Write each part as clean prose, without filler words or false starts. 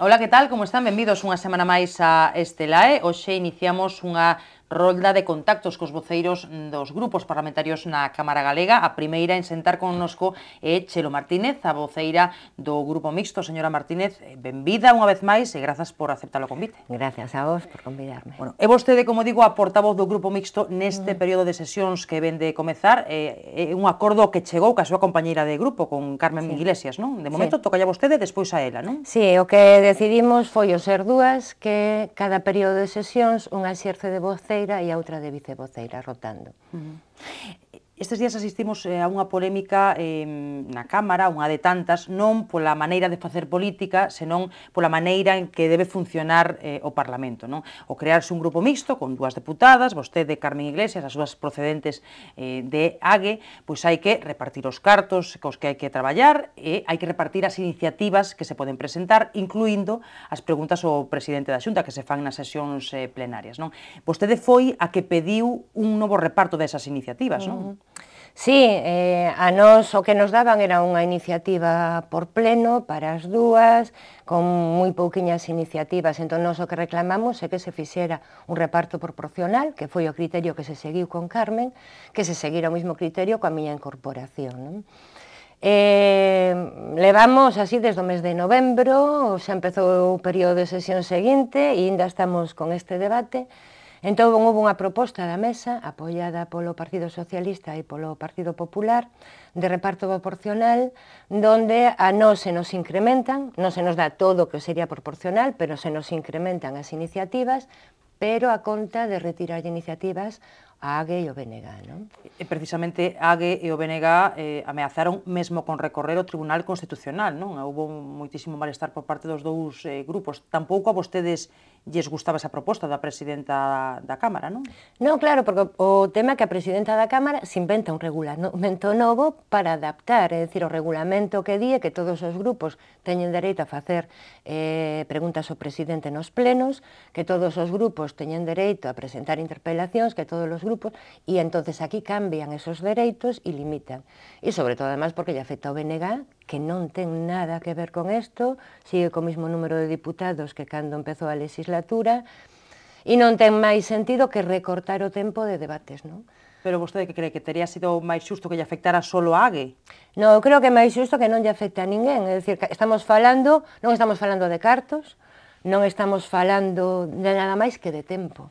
Ola, que tal? Como están? Benvidos unha semana máis a Estelae. Hoxe iniciamos unha rolda de contactos cos voceiros dos grupos parlamentarios na Cámara Galega. A primeira en sentar connosco é Chelo Martínez, a voceira do Grupo Mixto. Señora Martínez, benvida unha vez máis e grazas por aceptar o convite. Gracias a vos por convidarme. Bueno, é vostede, como digo, a portavoz do Grupo Mixto neste período de sesións que ven de comezar. É un acordo que chegou ca súa compañeira de grupo, con Carmen Iglesias, non? De momento toca a vostede, despois a ela, non? Sí, o que decidimos foi o ser dúas, que cada período de sesións unha exerce de voceira e a outra de vicevoceira, rotando. Estes días asistimos a unha polémica na Cámara, unha de tantas, non pola maneira de facer política, senón pola maneira en que debe funcionar o Parlamento, non? O crearse un grupo mixto con dúas deputadas, vostede, Carmen Iglesias, as dúas procedentes de AGE, pois hai que repartir os cartos cos que hai que traballar e hai que repartir as iniciativas que se poden presentar, incluindo as preguntas ao presidente da Xunta que se fan nas sesións plenarias, non? Vostede foi a que pediu un novo reparto desas iniciativas, non? Sí, a nós o que nos daban era unha iniciativa por pleno para as dúas, con moi pouquiñas iniciativas, entón nós o que reclamamos é que se fixera un reparto proporcional, que foi o criterio que se seguiu con Carmen, que se seguira o mesmo criterio coa miña incorporación, non? Levamos así desde o mes de novembro, xa empezou o período de sesión seguinte e ainda estamos con este debate. Entón, houve unha proposta da mesa, apoiada polo Partido Socialista e polo Partido Popular, de reparto proporcional, donde a nós se nos incrementan, non se nos dá todo o que sería proporcional, pero se nos incrementan as iniciativas, pero a conta de retirar iniciativas a AGE e o BNG, non? E precisamente AGE e o BNG ameazaron mesmo con recorrer ao Tribunal Constitucional, non? Houve moitísimo malestar por parte dos dous grupos. Tampouco a vostedes lles gustaba esa proposta da presidenta da Cámara, non? Non, claro, porque o tema é que a presidenta da Cámara se inventa un regulamento novo para adaptar, é dicir, o regulamento que di é que todos os grupos teñen dereito a facer preguntas ao presidente nos plenos, que todos os grupos teñen dereito a presentar interpelacións, que todos os grupos, e entonces aquí cambian esos dereitos e limitan. E sobre todo, además, porque lle afecta ao BNG, que non ten nada que ver con isto, sigue co mesmo número de diputados que cando empezou a legislatura, e non ten máis sentido que recortar o tempo de debates, non? Pero vostede que cree que teria sido máis xusto que lle afectara solo a AGE? Non, eu creo que é máis xusto que non lle afecte a ninguén, é dicir, que non estamos falando de cartos, non estamos falando de nada máis que de tempo.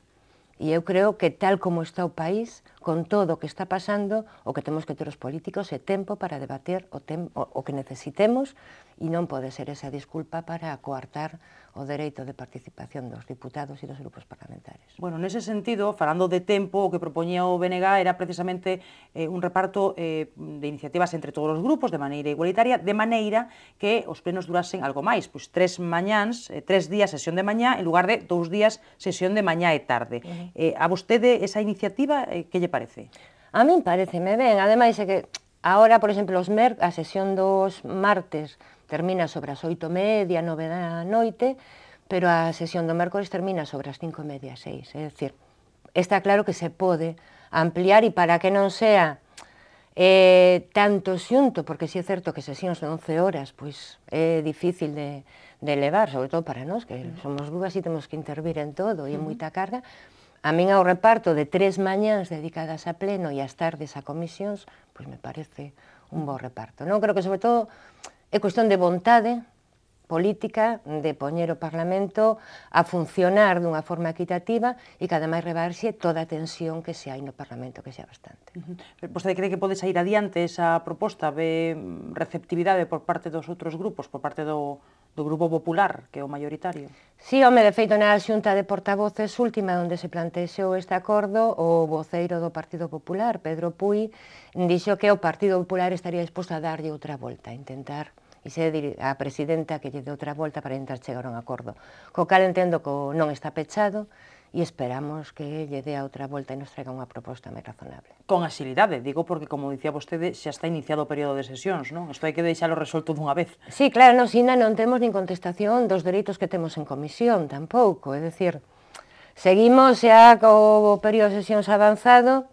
E eu creo que tal como está o país, con todo o que está pasando, o que temos que ter os políticos é tempo para debater o que necesitemos e non pode ser esa disculpa para coartar o dereito de participación dos diputados e dos grupos parlamentarios. Bueno, nese sentido, falando de tempo, o que propoñía o BNG era precisamente un reparto de iniciativas entre todos os grupos de maneira igualitaria, de maneira que os plenos durasen algo máis, pois 3 días sesión de mañá en lugar de 2 días sesión de mañá e tarde. A vostede esa iniciativa que lle parece? A min pareceme ben, ademais é que agora, por exemplo, a sesión dos martes termina sobre as 8:30, 9 da noite, pero a sesión do mércores termina sobre as 5:30, 6. É dicir, está claro que se pode ampliar e para que non sea tanto xunto, porque si é certo que sesións de 11 horas pois é difícil de levar, sobre todo para nós, que somos dúas e temos que intervir en todo e é moita carga. A min ao reparto de 3 mañáns dedicadas a pleno e as tardes a comisións, pois me parece un bo reparto. Non creo que, sobre todo, é cuestión de vontade política de poñer o Parlamento a funcionar dunha forma equitativa e que ademais rebarxe toda a tensión que se hai no Parlamento, que xa bastante. Vostede cree que pode sair adiante esa proposta? Ve receptividade por parte dos outros grupos, por parte do Grupo Popular, que é o maioritario? Si, home, de feito, na xunta de portavoces última onde se plantexou este acordo, o voceiro do Partido Popular, Pedro Puy, dixo que o Partido Popular estaría disposto a darlle outra volta, a intentar, e se a presidenta que lle dé outra volta para intentar chegar a un acordo. Co cal entendo que non está pechado, e esperamos que lle dé a outra volta e nos traiga unha proposta máis razonable. Con axilidade, digo, porque, como dicía vostede, xa está iniciado o período de sesións, non? Isto hai que deixalo resolto dunha vez. Sí, claro, nos ainda non temos nin contestación dos dereitos que temos en comisión, tampouco, é dicir, seguimos xa co período de sesións avanzado,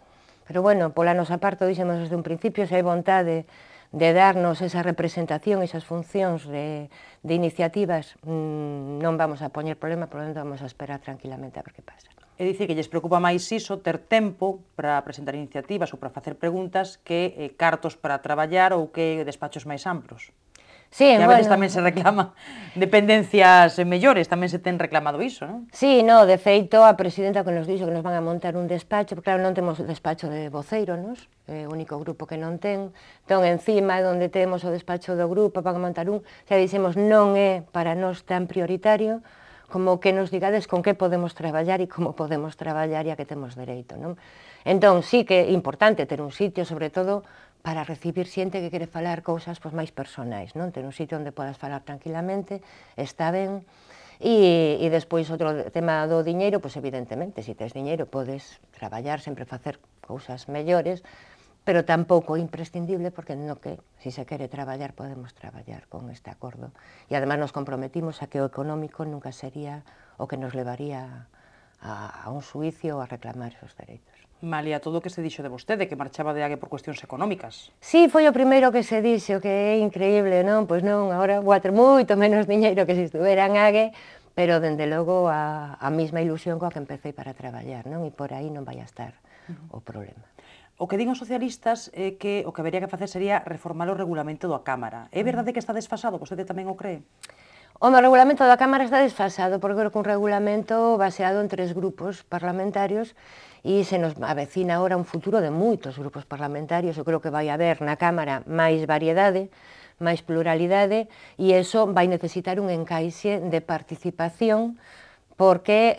pero, bueno, pola nosa parte, dixemos desde un principio, se hai vontade darnos esa representación, esas funcións de iniciativas, non vamos a poñer problema, por lo tanto vamos a esperar tranquilamente a ver que pasa. É dicir, que lles preocupa máis iso, ter tempo para presentar iniciativas ou para facer preguntas que cartos para traballar ou que despachos máis amplos. Sí, que a veces bueno, tamén se reclama dependencias mellores, tamén se ten reclamado iso, non? Sí, no, de feito, a presidenta que nos dixo que nos van a montar un despacho, porque claro, non temos despacho de voceiro, nos, é o único grupo que non ten, entón encima onde temos o despacho do grupo para montar un, xa dixemos, non é para nós tan prioritario como que nos digades con que podemos traballar e como podemos traballar e a que temos dereito, non? Entón, sí que é importante ter un sitio, sobre todo, para recibir xente que quere falar cousas pois, máis personais, non? Ter un sitio onde podas falar tranquilamente, está ben. E despois outro tema do diñeiro, pois evidentemente, se tes diñeiro podes traballar, sempre facer cousas mellores, pero tampouco imprescindible, porque no que, se se quere traballar, podemos traballar con este acordo. E además nos comprometimos a que o económico nunca sería o que nos levaría a un suicio ou a reclamar esos dereitos. Malia todo o que se dixo de vostede, que marchaba de Ague por cuestións económicas. Sí, foi o primeiro que se dixo, que é increíble, non? Pois non, agora vou a ter moito menos diñeiro que se estuvera en Ague, pero, dende logo, a mesma ilusión coa que empecé para traballar, non? E por aí non vai a estar o problema. O que din os socialistas é que o que habería que facer sería reformar o regulamento da Cámara. É verdade que está desfasado? Vostede tamén o cree? O regulamento da Cámara está desfasado, porque creo que un regulamento baseado en 3 grupos parlamentarios e se nos avecina ahora un futuro de moitos grupos parlamentarios. Eu creo que vai haber na Cámara máis variedade, máis pluralidade, e iso vai necesitar un encaixe de participación, porque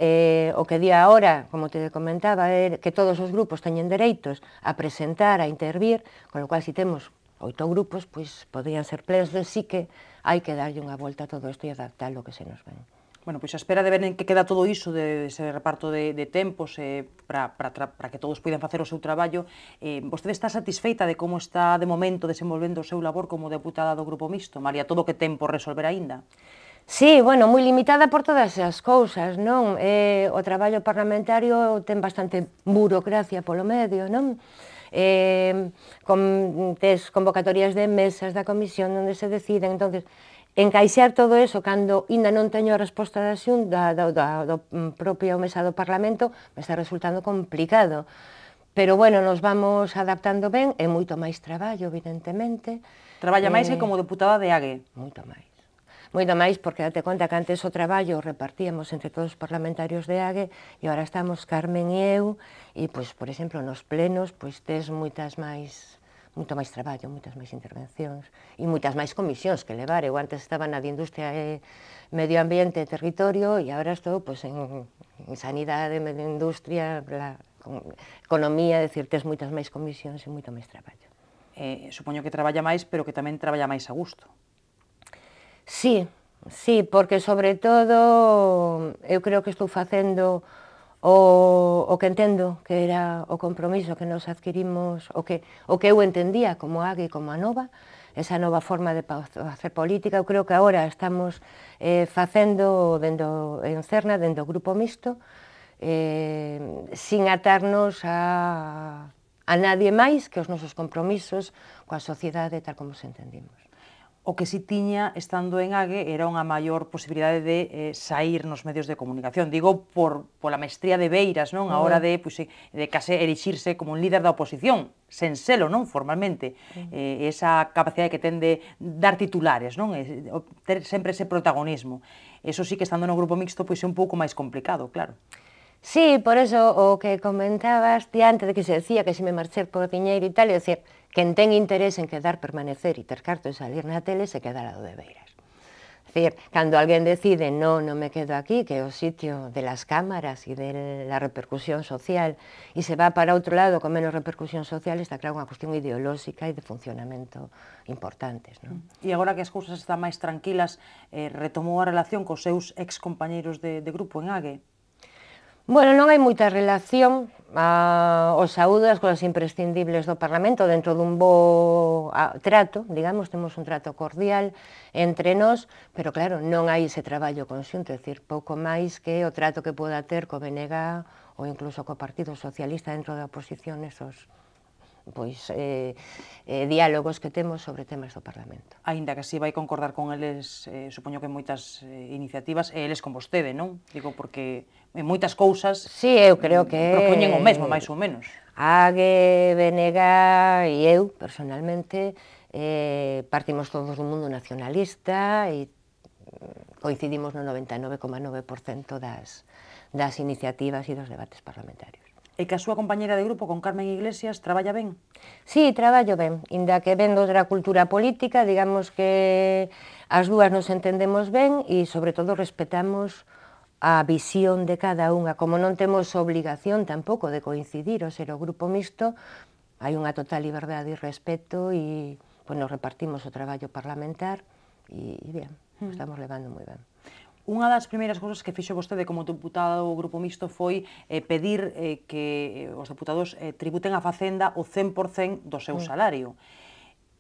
o que di ahora, como te comentaba, é que todos os grupos teñen dereitos a presentar, a intervir, con lo cual, se temos 8 grupos, pois podrían ser plenos, sí que hai que darlle unha volta a todo isto e adaptar o que se nos ven. Bueno, pois a espera de ver en que queda todo iso, de ese reparto de tempos para que todos poidan facer o seu traballo. Vostede está satisfeita de como está de momento desenvolvendo o seu labor como deputada do Grupo Mixto, María, todo o que ten por resolver aínda? Sí, bueno, moi limitada por todas as cousas, non? O traballo parlamentario ten bastante burocracia polo medio, non? Tes convocatorias de mesas da comisión onde se deciden, entonces encaixar todo eso cando ainda non teño a resposta da Xunta, do propio mesa do Parlamento, me está resultando complicado. Pero, bueno, nos vamos adaptando ben, é moito máis traballo, evidentemente. Traballa máis que como deputada de Ague? Moito máis. Moito máis, porque date conta que antes o traballo o repartíamos entre todos os parlamentarios de Ague e agora estamos Carmen e eu e, pois, por exemplo, nos plenos, pois, tes moito máis traballo, moitas máis intervencións e moitas máis comisións que levar. Eu antes estaba na de Industria e Medio Ambiente e Territorio e agora estou, pois, en Sanidade, Medio Industria, Economía, é dicir, tes moitas máis comisións e moito máis traballo. Supoño que traballa máis, pero que tamén traballa máis a gusto. Sí, sí, porque sobre todo eu creo que estou facendo o que entendo que era o compromiso que nos adquirimos, o que eu entendía como Ague e como Anova, esa nova forma de facer política. Eu creo que agora estamos facendo en Cerna, dentro do Grupo Mixto, sin atarnos a nadie máis que os nosos compromisos coa sociedade tal como se entendimos. O que si tiña, estando en Ague, era unha maior posibilidade de sair nos medios de comunicación. Digo, pola mestría de Beiras, non? A hora de case erixirse como un líder da oposición, sen selo, non? Formalmente. Esa capacidade que ten de dar titulares, non? Ter sempre ese protagonismo. Eso sí que, estando no Grupo Mixto, pois é un pouco máis complicado, claro. Sí, por eso o que comentabas ti antes de que se decía que se me marcher por diñeiro e tal, é dicir, quen ten interés en quedar, permanecer e ter carto e salir na tele, se queda ao lado de Beiras. É dicir, cando alguén decide, non me quedo aquí, que é o sitio de las cámaras e de la repercusión social, e se va para outro lado con menos repercusión social, está claro unha cuestión ideolóxica e de funcionamento importantes, non? E agora que as cousas están máis tranquilas, retomou a relación cos seus excompañeiros de grupo en Ague? Bueno, non hai moita relación, o saúdo as cousas imprescindibles do Parlamento dentro dun bo trato, digamos, temos un trato cordial entre nós, pero claro, non hai ese traballo conxunto, é dicir, pouco máis que o trato que poda ter co BNG ou incluso co Partido Socialista dentro da oposición diálogos que temos sobre temas do Parlamento. Aínda que si vai concordar con eles, supoño que moitas iniciativas, e eles con vostede, non? Digo, porque en moitas cousas Sí, eu creo que propoñen o mesmo, máis ou menos. AGE, BNG e eu, personalmente, partimos todos dun mundo nacionalista e coincidimos no 99,9% das iniciativas e dos debates parlamentarios. E que a súa compañeira de grupo, con Carmen Iglesias, traballa ben? Sí, traballo ben, inda que ven da cultura política, digamos que as dúas nos entendemos ben e, sobre todo, respetamos a visión de cada unha. Como non temos obligación tampouco de coincidir, ou ser o grupo mixto, hai unha total liberdade e respeto e nos repartimos o traballo parlamentar e ben, estamos levando moi ben. Unha das primeiras cousas que fixo vostede como deputado do Grupo Mixto foi pedir que os deputados tributen a Facenda o 100% do seu salario.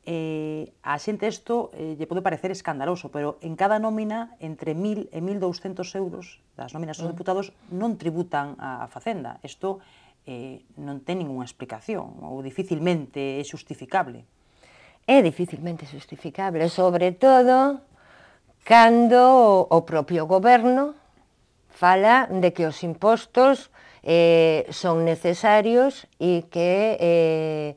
A xente isto lle pode parecer escandaloso, pero en cada nómina, entre 1.000 e 1.200 euros das nóminas dos deputados non tributan a Facenda. Isto non ten ninguna explicación, ou dificilmente é xustificable. É dificilmente xustificable, sobre todo cando o propio goberno fala de que os impostos son necesarios e que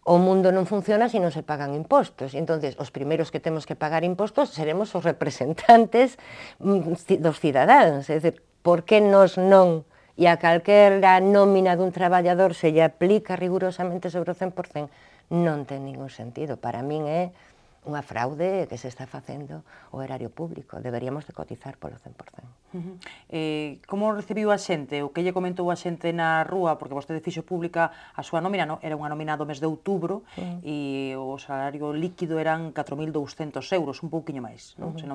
o mundo non funciona se non se pagan impostos. Entonces, os primeiros que temos que pagar impostos seremos os representantes dos cidadáns. É dicir, por que nos non, e a calquera nómina dun traballador se lle aplica rigurosamente sobre o 100%, non ten ningún sentido. Para min é unha fraude que se está facendo o erario público. Deberíamos de cotizar polo 100%. Como recibiu a xente? O que lle comentou a xente na rúa? Porque vostede fixo pública a súa nómina, era unha nómina do mes de outubro, e o salario líquido eran 4.200 euros, un pouquiño máis, se non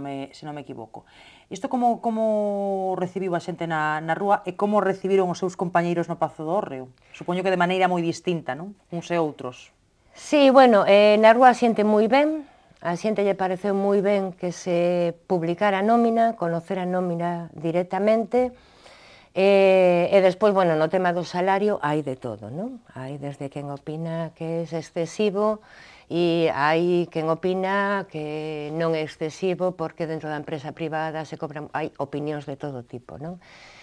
me equivoco. Isto como recibiu a xente na rúa e como recibiron os seus compañeiros no Pazo do Hórreo? Supoño que de maneira moi distinta, non? Uns e outros. Sí, bueno, na rúa a xente moi ben. A xente lle pareceu moi ben que se publicara a nómina, conocer a nómina directamente, e despois, bueno, no tema do salario hai de todo, non? Hai desde quen opina que é excesivo e hai quen opina que non é excesivo porque dentro da empresa privada se cobran, hai opinións de todo tipo, non?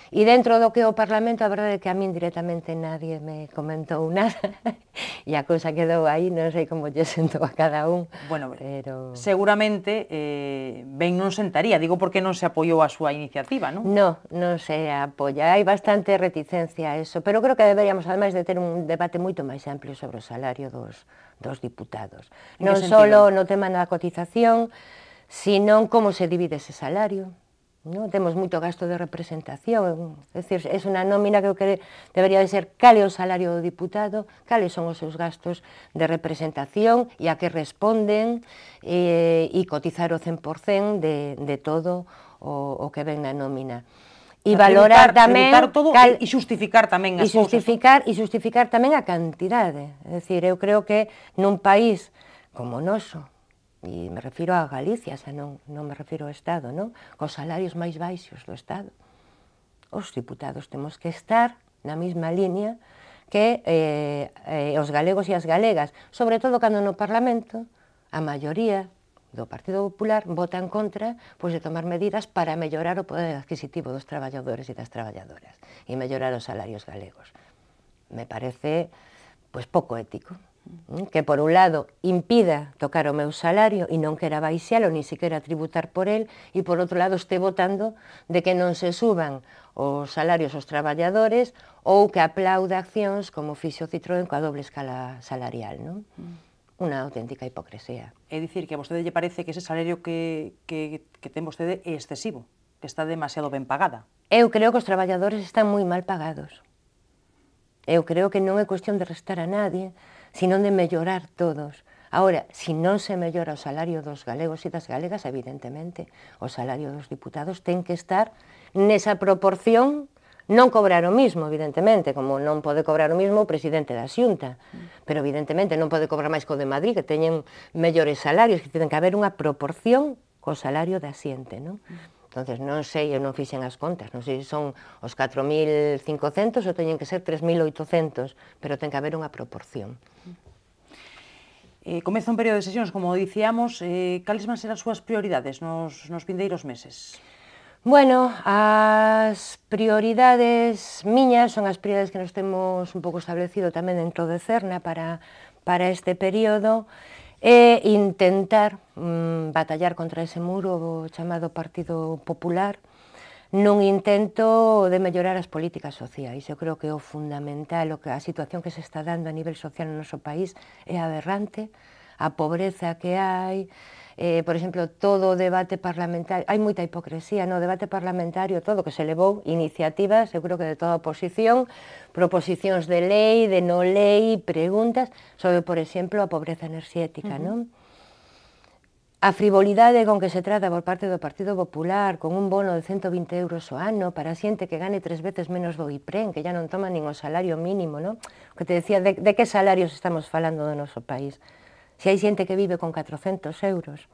E dentro do que é o Parlamento, a verdade é que a min directamente nadie me comentou nada e a cousa quedou aí, non sei como lle sentou a cada un. Bueno, pero seguramente ben non sentaría, digo porque non se apoiou a súa iniciativa, non? Non se apoia, hai bastante reticencia a eso, pero creo que deberíamos, ademais de ter un debate moito máis amplio sobre o salario dos diputados. Non só no tema da cotización, sino como se divide ese salario. Temos moito gasto de representación, é dicir, é unha nómina que debería de ser cal é o salario do diputado, cales son os seus gastos de representación e a que responden, e cotizar o 100% de todo o que ven na nómina. E valorar tamén e xustificar tamén as cousas. E xustificar tamén a cantidade. É dicir, eu creo que nun país como o noso, e me refiro a Galicia, xa non me refiro ao Estado, non? Cos salarios máis baixos do Estado. Os diputados temos que estar na mesma línea que os galegos e as galegas, sobre todo cando no Parlamento a maioría do Partido Popular vota en contra de tomar medidas para mellorar o poder adquisitivo dos traballadores e das traballadoras e mellorar os salarios galegos. Me parece pouco ético que, por un lado, impida tocar o meu salario e non quera baixalo, ni siquiera tributar por el, e, por outro lado, este votando de que non se suban os salarios aos traballadores ou que aplaude accións como fixo Citroën coa doble escala salarial, non? Unha auténtica hipocresía. É dicir, que a vostede lle parece que ese salario que ten vostede é excesivo, que está demasiado ben pagada. Eu creo que os traballadores están moi mal pagados. Eu creo que non é cuestión de restar a nadie, sino de mellorar todos. Agora, se non se mellora o salario dos galegos e das galegas, evidentemente, o salario dos diputados ten que estar nesa proporción, non cobrar o mismo, evidentemente, como non pode cobrar o mismo o presidente da Xunta, pero evidentemente non pode cobrar máis co de Madrid, que teñen mellores salarios, que ten que haber unha proporción co salario da xente, non? Entonces, non sei, eu non fixen as contas, non sei se son os 4.500 ou teñen que ser 3.800, pero ten que haber unha proporción. Comeza un período de sesións, como dicíamos, cales van ser as súas prioridades nos vindeiros meses? Bueno, as prioridades miñas son as prioridades que nos temos un pouco establecido tamén dentro de Cerna para este período, e intentar batallar contra ese muro chamado Partido Popular nun intento de mellorar as políticas sociais. Eu creo que o fundamental, a situación que se está dando a nivel social no noso país é aberrante, a pobreza que hai, por exemplo, todo o debate parlamentario, hai moita hipocresía no debate parlamentario, todo que se levou iniciativas, eu creo que de toda a oposición, proposicións de lei, de non lei, preguntas sobre, por exemplo, a pobreza enerxética, non? A frivolidade con que se trata por parte do Partido Popular, con un bono de 120 euros ao ano para xente que gane 3 veces menos do IPREN, que ya non toma nin o salario mínimo, non? Que te decía, de que salarios estamos falando do noso país? Se hai xente que vive con 400 euros,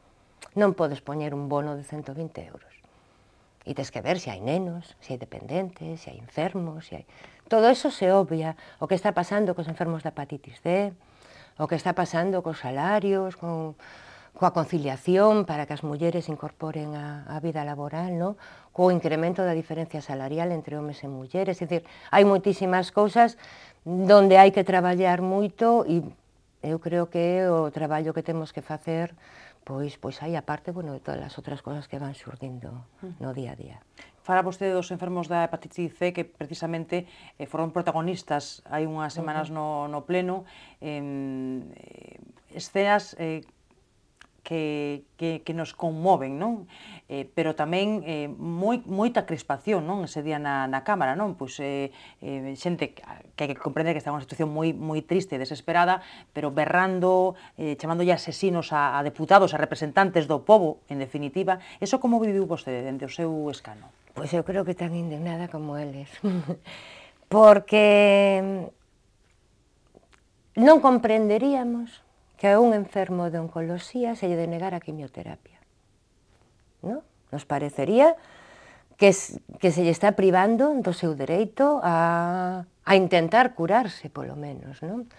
non podes poñer un bono de 120 euros. E tes que ver se hai nenos, se hai dependentes, se hai enfermos, se hai... Todo eso se obvia. O que está pasando cos enfermos da hepatitis C, o que está pasando cos salarios, coa conciliación para que as mulleres incorporen a vida laboral, no? Co incremento da diferencia salarial entre homes e mulleres. É dicir, hai moitísimas cousas donde hai que traballar moito e eu creo que o traballo que temos que facer pois hai a parte, bueno, de todas as outras cousas que van xurdindo no día a día. Fala vostede dos enfermos da hepatitis C que precisamente foron protagonistas hai unhas semanas no pleno, escenas que nos conmoven, non? Pero tamén moita crispación, non? Ese día na Cámara, non? Pois xente que hai que comprender que está en unha situación moi triste e desesperada, pero berrando, chamándolle asesinos a deputados, a representantes do pobo, en definitiva. Eso como viviu vostede dende o seu escano? Pois eu creo que tan indignada como eles, porque non comprenderíamos que a un enfermo de oncoloxía se lle denegara a quimioterapia, non? Nos parecería que se lle está privando do seu dereito a intentar curarse, polo menos, non?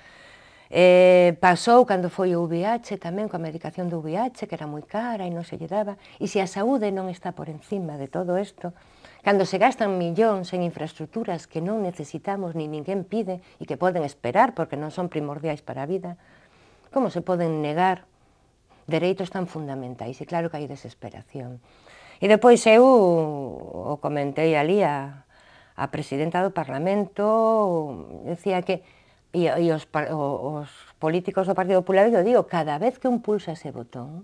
Pasou cando foi o VIH tamén, coa medicación do VIH, que era moi cara e non se lle daba, e se a saúde non está por encima de todo isto, cando se gastan millóns en infraestructuras que non necesitamos ni ninguén pide e que poden esperar porque non son primordiais para a vida, como se poden negar dereitos tan fundamentais? E claro que hai desesperación. E depois eu o comentei ali a presidenta do Parlamento, decía que e os políticos do Partido Popular, eu digo, cada vez que un pulsa ese botón,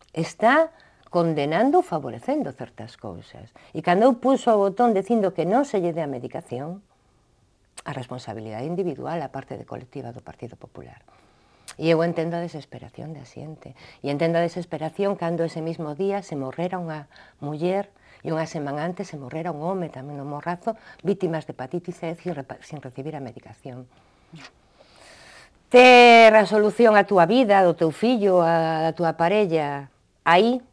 está condenando ou favorecendo certas cousas. E cando eu pulso o botón dicindo que non se lle dé a medicación, a responsabilidade individual, a parte de colectiva do Partido Popular. E eu entendo a desesperación da xente. E entendo a desesperación cando ese mismo día se morrera unha muller e unha semana antes se morrera un home tamén no Morrazo, vítimas de hepatitis C sin recibir a medicación. Ter a solución a túa vida, do teu fillo, a túa parella, aí,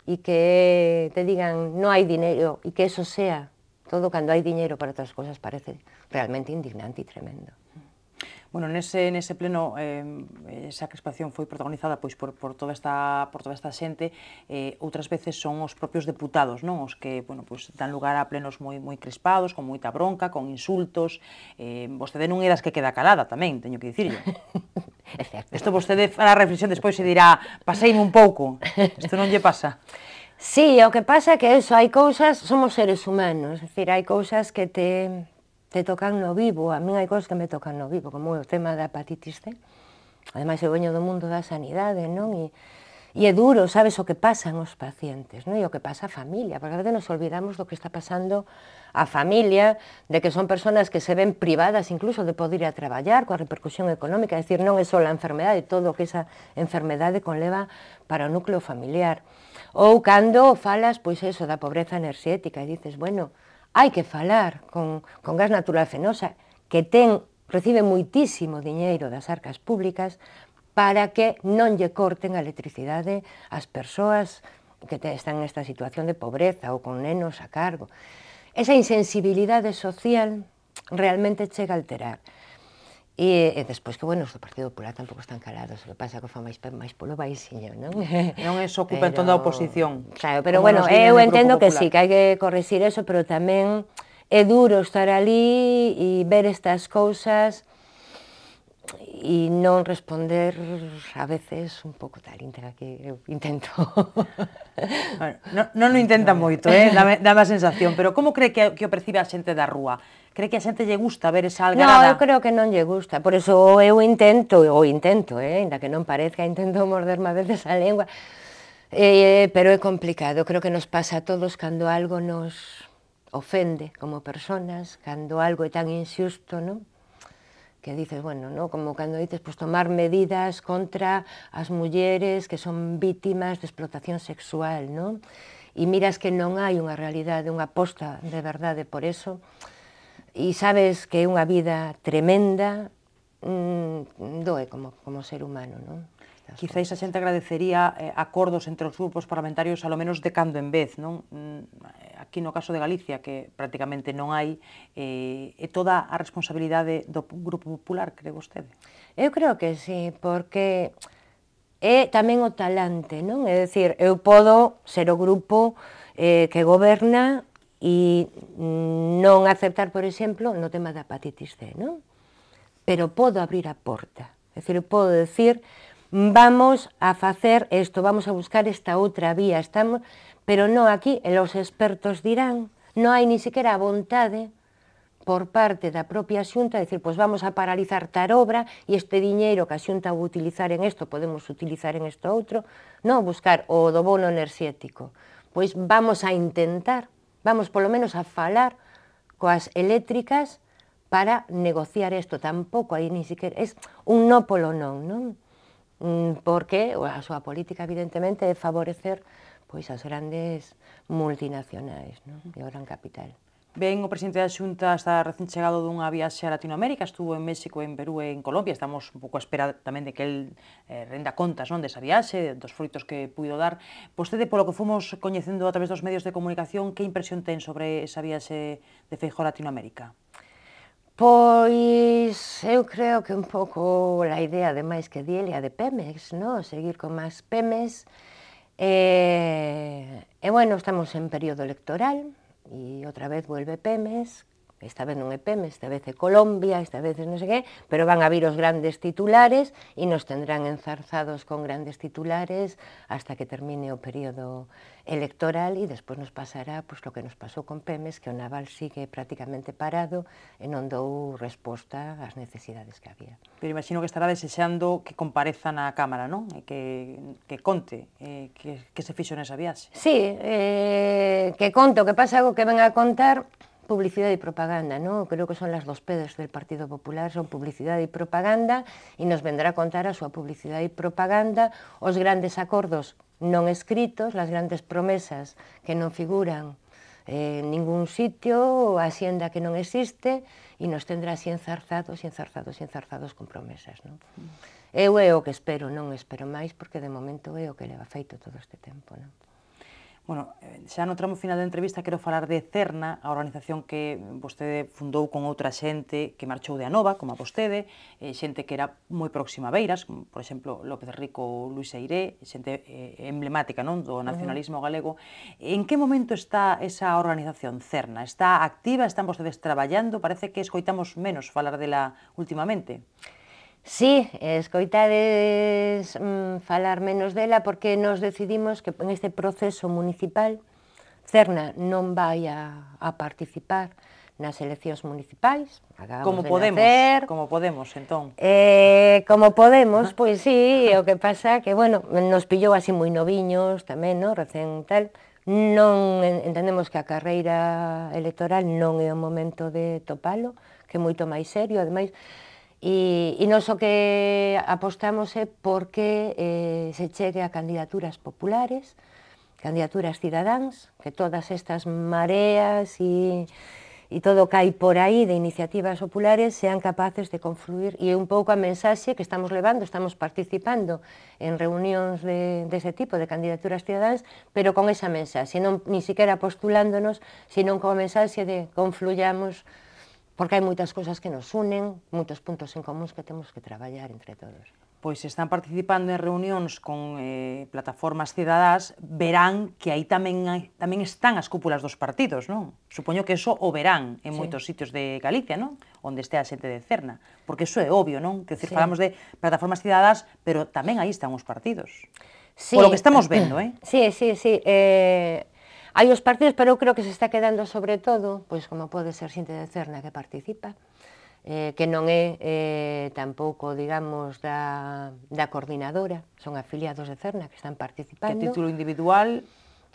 e que te digan non hai dinero, e que eso sea todo cando hai dinero para outras cousas, parece realmente indignante e tremendo. Bueno, nese pleno, esa crispación foi protagonizada pois por toda esta xente, outras veces son os propios deputados, non? Os que, bueno, pois dan lugar a plenos moi crispados, con moita bronca, con insultos. Vostede non é das que queda calada tamén, teño que dicirlo. É certo. Isto vostede fará reflexión despois e dirá, paseime un pouco, isto non lle pasa. Sí, o que pasa é que eso, hai cousas, somos seres humanos, é dicir, hai cousas que te tocan no vivo, a min hai cousas que me tocan no vivo, como o tema da hepatitis C. Ademais, eu veño do mundo da sanidade, non? E é duro, sabes, o que pasan os pacientes, non? E o que pasa a familia, porque a veces nos olvidamos do que está pasando a familia, de que son persoas que se ven privadas incluso de poder ir a traballar, coa repercusión económica, é dicir, non é só a enfermedade, todo o que esa enfermedade conleva para o núcleo familiar. Ou cando falas, pois eso, da pobreza enerxética, e dices, bueno, hai que falar con Gas Natural Fenosa, que recibe moitísimo diñeiro das arcas públicas para que non lle corten a electricidade ás persoas que están nesta situación de pobreza ou con nenos a cargo. Esa insensibilidade social realmente chega a alterar. E despois que, bueno, os do Partido Popular tampouco están calados, o que pasa que fan máis polo baixiño, non? Non é só culpa entón da oposición. Claro, pero bueno, eu entendo que sí, que hai que corregir eso, pero tamén é duro estar ali e ver estas cousas e non responder a veces un pouco tal, que eu intento. Bueno, non o intenta moito, dame a sensación, pero como cree que o percibe a xente da rúa? Cree que a xente lle gusta ver esa algarada? Non, eu creo que non lle gusta, por eso eu intento, ainda que non parezca, intento morderme a veces a lengua, pero é complicado, creo que nos pasa a todos cando algo nos ofende como personas, cando algo é tan injusto, non? Que dices, bueno, ¿no? Como cando dices, pues tomar medidas contra as mulleres que son vítimas de explotación sexual, ¿no? E miras que non hai unha realidade, unha aposta de verdade por eso, e sabes que é unha vida tremenda, doe como ser humano, non? Quizáis a xente agradecería acordos entre os grupos parlamentarios alo menos de cando en vez, non? Aquí no caso de Galicia, que prácticamente non hai, é toda a responsabilidade do Grupo Popular, cree vostede? Eu creo que sí, porque é tamén o talante, non? É dicir, eu podo ser o grupo que goberna e non aceptar, por exemplo, no tema da hepatitis C, non? Pero podo abrir a porta, é dicir, eu podo decir, vamos a facer isto, vamos a buscar esta outra vía, pero non aquí, os expertos dirán, non hai ni sequera a vontade por parte da propia Xunta, decir, pois vamos a paralizar tal obra e este diñeiro que a Xunta vai utilizar en isto, podemos utilizar en isto outro, non buscar o do bono enerxético, pois vamos a intentar, vamos polo menos a falar coas eléctricas para negociar isto, tampouco hai ni sequera, é un no polo non, non? Porque a súa política evidentemente é favorecer pois as grandes multinacionais, non? E o gran capital. Ben, o presidente da Xunta está recén chegado dunha viaxe a Latinoamérica, estuvo en México, en Perú e en Colombia, estamos un pouco a espera tamén de que el renda contas, non, desa viaxe, dos frutos que puido dar. Vostede, polo que fomos coñecendo a través dos medios de comunicación, que impresión ten sobre esa viaxe de Feijóo a Latinoamérica? Pois eu creo que un pouco a idea ademais que diele a de Pemex, non? Seguir con máis Pemex. E bueno, estamos en período electoral e outra vez vuelve Pemex, esta vez non é Pemex, esta vez é Colombia, esta vez non sei que, pero van a vir os grandes titulares e nos tendrán enzarzados con grandes titulares hasta que termine o período electoral e despois nos pasará pois, lo que nos pasou con Pemex, que o naval sigue prácticamente parado e non dou resposta ás necesidades que había. Pero imagino que estará desexando que compareza na Cámara, non? E que conte que se fixo nesa viaxe. Sí, que conte, o que pasa é que ven a contar publicidade e propaganda, non? Creo que son as dos P's del Partido Popular, son publicidade e propaganda, e nos vendrá a contar a súa publicidade e propaganda, os grandes acordos non escritos, as grandes promesas que non figuran en ningún sitio, a xenda que non existe, e nos tendrá así enzarzados con promesas, non? Eu é o que espero, non espero máis, porque de momento é o que leva feito todo este tempo, non? Bueno, xa no tramo final da entrevista quero falar de Cerna, a organización que vostede fundou con outra xente que marchou de Anova, como a vostede, xente que era moi próxima a Beiras, como, por exemplo, López Rico ou Luis Eiré, xente emblemática, non, do nacionalismo galego. En que momento está esa organización Cerna? Está activa? Están vostedes traballando? Parece que escoitamos menos falar dela últimamente. Sí, escoitades falar menos dela porque nos decidimos que en este proceso municipal Cerna non vai a participar nas eleccións municipais. Como Podemos, entón. Como Podemos, pois sí, o que pasa que, bueno, nos pillou así moi noviños tamén, non? Recén tal. Non entendemos que a carreira electoral non é o momento de topalo, que é moito máis serio, ademais. E nos o que apostamos é porque se chegue a candidaturas populares, candidaturas cidadáns, que todas estas mareas e todo que hai por aí de iniciativas populares sean capaces de confluir, e un pouco a mensaxe que estamos levando, estamos participando en reunións dese tipo de candidaturas cidadáns, pero con esa mensaxe, non ni siquiera postulándonos, sino con a mensaxe de confluyamos porque hai moitas cousas que nos unen, moitos puntos en comuns que temos que traballar entre todos. Pois se están participando en reunións con plataformas cidadás, verán que aí tamén están as cúpulas dos partidos, non? Supoño que eso o verán en moitos sitios de Galicia, non? Onde este a xente de Cerna, porque eso é obvio, non? Que decir, falamos de plataformas cidadás, pero tamén aí están os partidos. Polo que estamos vendo, Sí. Hai os partidos, pero eu creo que se está quedando sobre todo, pois como pode ser xente de Cerna que participa, que non é tampouco, digamos, da coordinadora, son afiliados de Cerna que están participando. Que a título individual...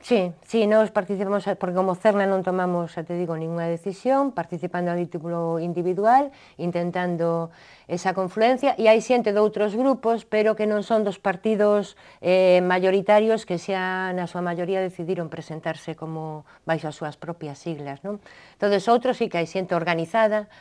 Sí, nós participamos, porque como Cerna non tomamos, xa te digo, ninguna decisión, participando a título individual, intentando esa confluencia, e hai xente de outros grupos, pero que non son dos partidos mayoritarios que xa na súa maioría decidiron presentarse como baixo as súas propias siglas, non? Entón, outros sí que hai xente organizada.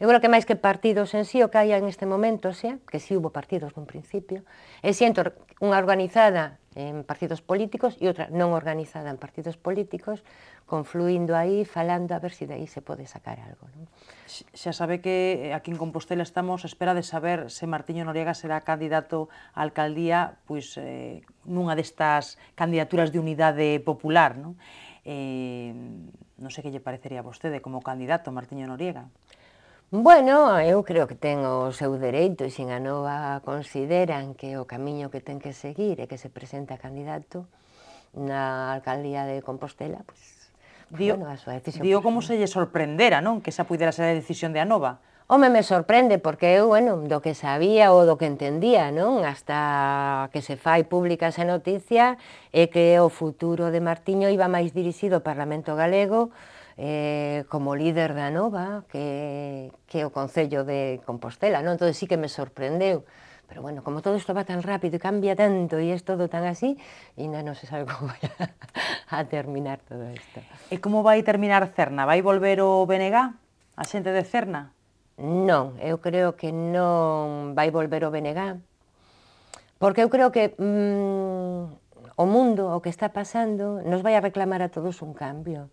Eu creo que máis que partidos en sí, o que hai en este momento, xa, que sí hubo partidos nun principio, é xente unha organizada en partidos políticos e outra non organizada en partidos políticos, confluindo aí, falando a ver se de aí se pode sacar algo, non? Xa sabe que aquí en Compostela estamos a espera de saber se Martiño Noriega será candidato á alcaldía, pois nunha destas candidaturas de unidade popular, non? Non sei que lle parecería a vostede como candidato Martiño Noriega. Bueno, eu creo que ten o seu dereito e se en Anova consideran que o camiño que ten que seguir é que se presenta candidato na alcaldía de Compostela, pois, bueno, a súa decisión. Digo como se lle sorprendera, non? Que esa pudera ser a decisión de Anova. Home, me sorprende, porque eu, bueno, do que sabía ou do que entendía, non? Hasta que se fai pública esa noticia, é que o futuro de Martiño iba máis dirixido ao Parlamento Galego, como líder da Anova, que o Concello de Compostela, non? Entón sí que me sorprendeu, pero bueno, como todo isto va tan rápido e cambia tanto e é todo tan así, ainda non se sabe como vai a terminar todo isto. E como vai terminar Cerna? Vai volver o BNG? A xente de Cerna? Non, eu creo que non vai volver o BNG, porque eu creo que o mundo, o que está pasando, nos vai a reclamar a todos un cambio.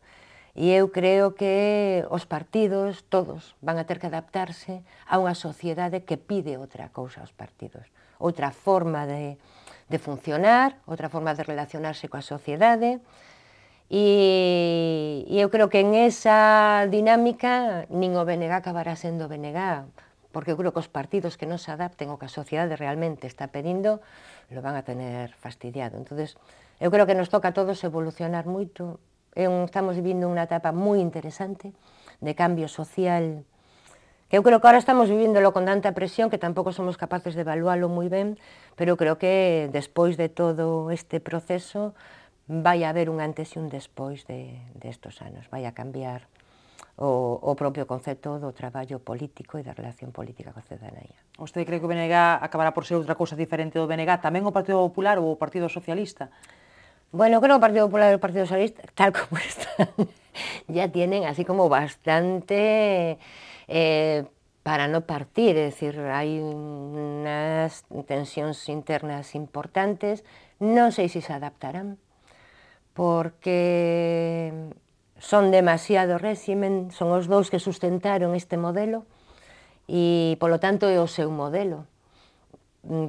E eu creo que os partidos, todos, van a ter que adaptarse a unha sociedade que pide outra cousa aos partidos. Outra forma de funcionar, outra forma de relacionarse coa sociedade. E eu creo que en esa dinámica nin o BNG acabará sendo BNG, porque eu creo que os partidos que non se adapten ao que a sociedade realmente está pedindo lo van a tener fastidiado. Entonces, eu creo que nos toca a todos evolucionar moito. Estamos vivindo unha etapa moi interesante de cambio social, que eu creo que ahora estamos vivíndolo con tanta presión que tampouco somos capaces de evaluarlo moi ben, pero eu creo que despois de todo este proceso vai haber un antes e un despois de estos anos, vai a cambiar o propio concepto do traballo político e da relación política coa cidadanía. Vostede cree que o BNG acabará por ser outra cousa diferente do BNG, tamén o Partido Popular ou o Partido Socialista? Bueno, creo que o Partido Popular e o Partido Socialista, tal como están, ya tienen así como bastante para no partir, es decir, hai unas tensións internas importantes, non sei se se adaptarán, porque son demasiado réximen, son os dous que sustentaron este modelo, e, polo tanto, é o seu modelo.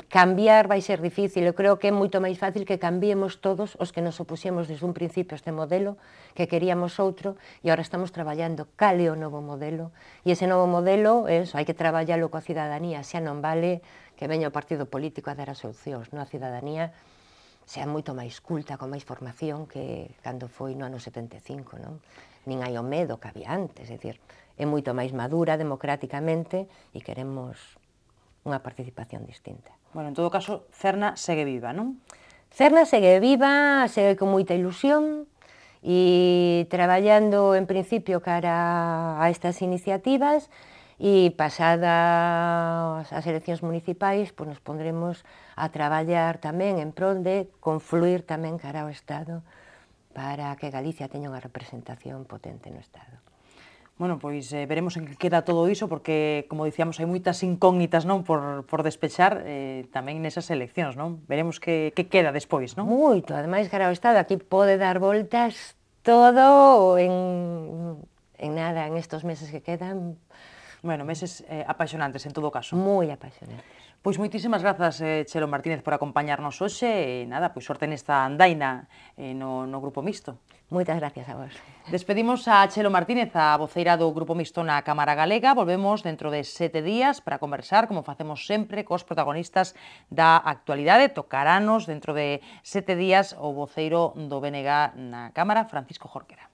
Cambiar vai ser difícil, eu creo que é moito máis fácil que cambiemos todos os que nos opuxemos desde un principio a este modelo, que queríamos outro, e agora estamos traballando cal é o novo modelo, e ese novo modelo, hai que traballarlo coa cidadanía, xa non vale que veña o partido político a dar as solucións, a cidadanía xa moito máis culta, con máis formación que cando foi no ano 75, non? Nin hai o medo que había antes, é dicir, é moito máis madura democráticamente e queremos unha participación distinta. Bueno, en todo caso, Cerna segue viva, non? Cerna segue viva, segue con moita ilusión e traballando en principio cara a estas iniciativas e pasadas as eleccións municipais, pois nos pondremos a traballar tamén en prol de confluir tamén cara ao Estado para que Galicia teña unha representación potente no Estado. Bueno, pois veremos en que queda todo iso, porque, como dicíamos, hai moitas incógnitas, non, por despechar tamén nesas eleccións, non? Veremos que queda despois, non? Moito, ademais, cara ao Estado, aquí pode dar voltas todo en en nada, en estos meses que quedan, Bueno, meses apaixonantes, en todo caso. moi apasionantes. Pois moitísimas grazas, Chelo Martínez, por acompañarnos hoxe, e nada, pois sorte nesta andaina no Grupo Mixto. Moitas gracias a vos. Despedimos a Chelo Martínez, a voceira do Grupo Mixto na Cámara Galega. Volvemos dentro de 7 días para conversar, como facemos sempre, cos protagonistas da actualidade. Tocaranos dentro de 7 días o voceiro do BNG na Cámara, Francisco Jorquera.